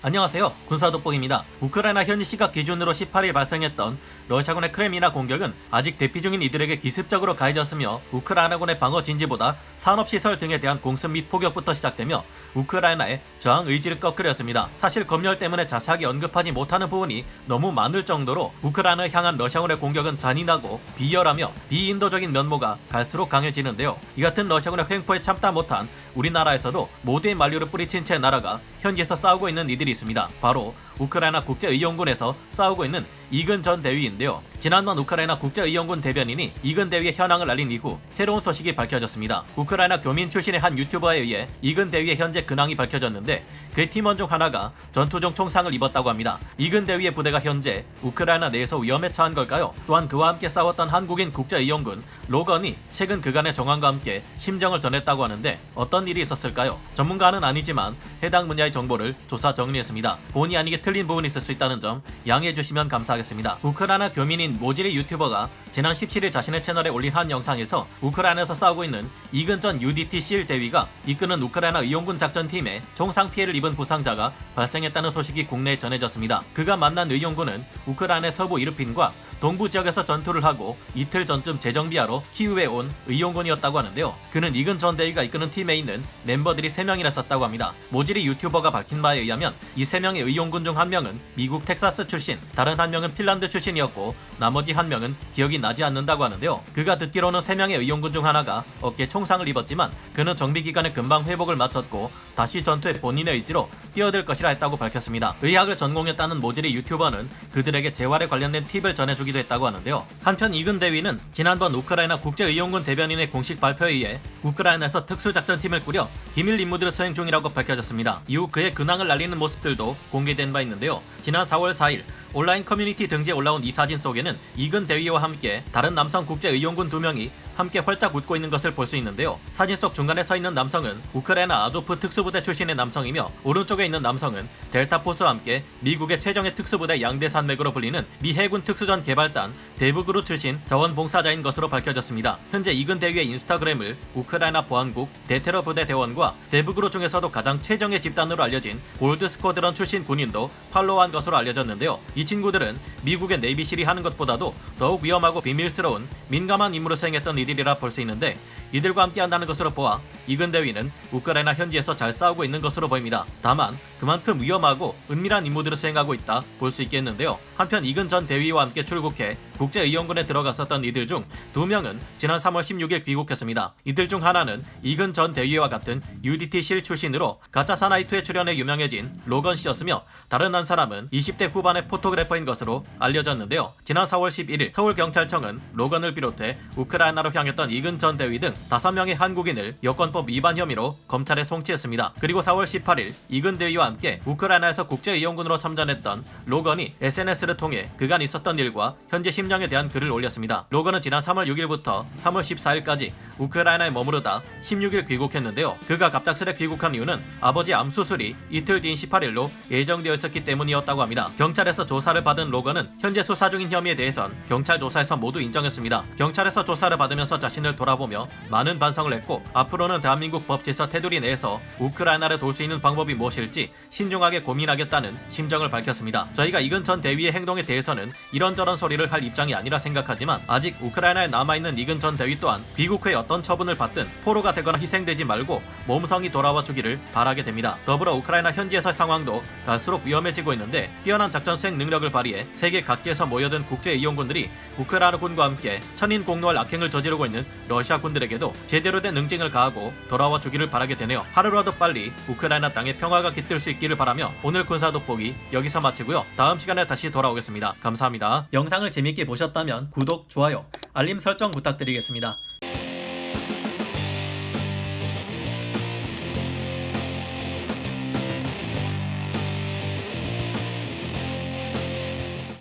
안녕하세요. 군사돋보기입니다. 우크라이나 현지 시각 기준으로 18일 발생했던 러시아군의 크레미나 공격은 아직 대피 중인 이들에게 기습적으로 가해졌으며 우크라이나군의 방어 진지보다 산업시설 등에 대한 공습 및 포격부터 시작되며 우크라이나의 저항 의지를 꺾으렸습니다. 사실 검열 때문에 자세하게 언급하지 못하는 부분이 너무 많을 정도로 우크라이나를 향한 러시아군의 공격은 잔인하고 비열하며 비인도적인 면모가 갈수록 강해지는데요. 이 같은 러시아군의 횡포에 참다 못한 우리나라에서도 모두의 만류를 뿌리친 채 나라가 현지에서 싸우고 있는 이들이 있습니다. 바로 우크라이나 국제의용군에서 싸우고 있는 이근 전 대위인데요. 지난번 우크라이나 국제의용군 대변인이 이근 대위의 현황을 알린 이후 새로운 소식이 밝혀졌습니다. 우크라이나 교민 출신의 한 유튜버에 의해 이근 대위의 현재 근황이 밝혀졌는데 그의 팀원 중 하나가 전투 중 총상을 입었다고 합니다. 이근 대위의 부대가 현재 우크라이나 내에서 위험에 처한 걸까요? 또한 그와 함께 싸웠던 한국인 국제의용군 로건이 최근 그간의 정황과 함께 심정을 전했다고 하는데 어떤 일이 있었을까요? 전문가는 아니지만 해당 분야의 정보를 조사 정리했습니다. 본의 아니게 틀린 부분이 있을 수 있다는 점 양해해 주시면 감사하겠습니다. 우크라이나 교민인 모지리 유튜버가 지난 17일 자신의 채널에 올린 한 영상에서 우크라이나에서 싸우고 있는 이근 전 UDT 실 대위가 이끄는 우크라이나 의용군 작전팀에 총상 피해를 입은 부상자가 발생했다는 소식이 국내에 전해졌습니다. 그가 만난 의용군은 우크라이나 서부 이르핀과 동부 지역에서 전투를 하고 이틀 전쯤 재정비하러 키우에 온 의용군이었다고 하는데요. 그는 이근 전 대위가 이끄는 팀에 있는 멤버들이 3명이나 있었다고 합니다. 모지리 유튜버가 밝힌 바에 의하면 이 3명의 의용군 중 한 명은 미국 텍사스 출신, 다른 한 명은 핀란드 출신이었고 나머지 한 명은 기억이 나지 않는다고 하는데요. 그가 듣기로는 3명의 의용군 중 하나가 어깨에 총상을 입었지만 그는 정비 기간에 금방 회복을 마쳤고 다시 전투에 본인의 의지로 뛰어들 것이라 했다고 밝혔습니다. 의학을 전공했다는 모지리 유튜버는 그들에게 재활에 관련된 팁을 전해주기도 했다고 하는데요. 한편 이근 대위는 지난번 우크라이나 국제의용군 대변인의 공식 발표에 의해 우크라이나에서 특수작전팀을 꾸려 기밀 임무들을 수행 중이라고 밝혀졌습니다. 이후 그의 근황을 알리는 모습들도 공개된 바 있는데요. 지난 4월 4일 온라인 커뮤니티 등지에 올라온 이 사진 속에는 이근 대위와 함께 다른 남성 국제의용군 2명이 함께 활짝 웃고 있는 것을 볼 수 있는데요. 사진 속 중간에 서 있는 남성은 우크라이나 아조프 특수부대 출신의 남성이며 오른쪽에 있는 남성은 델타포스와 함께 미국의 최정예 특수부대 양대 산맥으로 불리는 미 해군 특수전 개발단 대북으로 출신 자원봉사자인 것으로 밝혀졌습니다. 현재 이근 대위의 인스타그램을 우크라이나 보안국 대테러 부대 대원과 대북으로 중에서도 가장 최정예 집단으로 알려진 골드 스쿼드런 출신 군인도 팔로우한 것으로 알려졌는데요. 이 친구들은 미국의 내비실이 하는 것보다도 더욱 위험하고 비밀스러운 민감한 임무를 수행했던 이들이라 볼 수 있는데 이들과 함께 한다는 것으로 보아 이근 대위는 우크라이나 현지에서 잘 싸우고 있는 것으로 보입니다. 다만 그만큼 위험하고 은밀한 임무들을 수행하고 있다 볼 수 있겠는데요. 한편 이근 전 대위와 함께 출국해 국제의용군에 들어갔었던 이들 중 2명은 지난 3월 16일 귀국했습니다. 이들 중 하나는 이근 전 대위와 같은 UDT 실 출신으로 가짜 사나이2에 출연해 유명해진 로건 씨였으며 다른 한 사람은 20대 후반의 포토그래퍼인 것으로 알려졌는데요. 지난 4월 11일 서울경찰청은 로건을 비롯해 우크라이나로 향했던 이근 전 대위 등 5명의 한국인을 여권법 위반 혐의로 검찰에 송치했습니다. 그리고 4월 18일 이근 대위와 함께 우크라이나에서 국제의용군으로 참전했던 로건이 SNS를 통해 그간 있었던 일과 현재 심정에 대한 글을 올렸습니다. 로건은 지난 3월 6일부터 3월 14일까지 우크라이나에 머무르다 16일 귀국했는데요. 그가 갑작스레 귀국한 이유는 아버지 암 수술이 이틀 뒤인 18일로 예정되어 있었기 때문이었다고 합니다. 경찰에서 조사를 받은 로건은 현재 수사 중인 혐의에 대해선 경찰 조사에서 모두 인정했습니다. 경찰에서 조사를 받으면서 자신을 돌아보며 많은 반성을 했고 앞으로는 대한민국 법 질서 테두리 내에서 우크라이나를 도울 수 있는 방법이 무엇일지 신중하게 고민하겠다는 심정을 밝혔습니다. 저희가 이근 전 대위의 행동에 대해서는 이런저런 소리를 할 입장이 아니라 생각하지만 아직 우크라이나에 남아있는 이근 전 대위 또한 귀국 후에 어떤 처분을 받든 포로가 되거나 희생되지 말고 몸성이 돌아와 주기를 바라게 됩니다. 더불어 우크라이나 현지에서 상황도 갈수록 위험해지고 있는데 뛰어난 작전 수행 능력을 발휘해 세계 각지에서 모여든 국제의용군들이 우크라이나군과 함께 천인 공노할 악행을 저지르고 있는 러시아 군들에게도 제대로 된 응징을 가하고 돌아와 주기를 바라게 되네요. 하루라도 빨리 우크라이나 땅에 평화가 깃들 수 있기를 바라며 오늘 군사돋보기 여기서 마치고요. 다음 시간에 다시 돌아오겠습니다. 감사합니다. 영상을 재밌게 보셨다면 구독, 좋아요, 알림 설정 부탁드리겠습니다.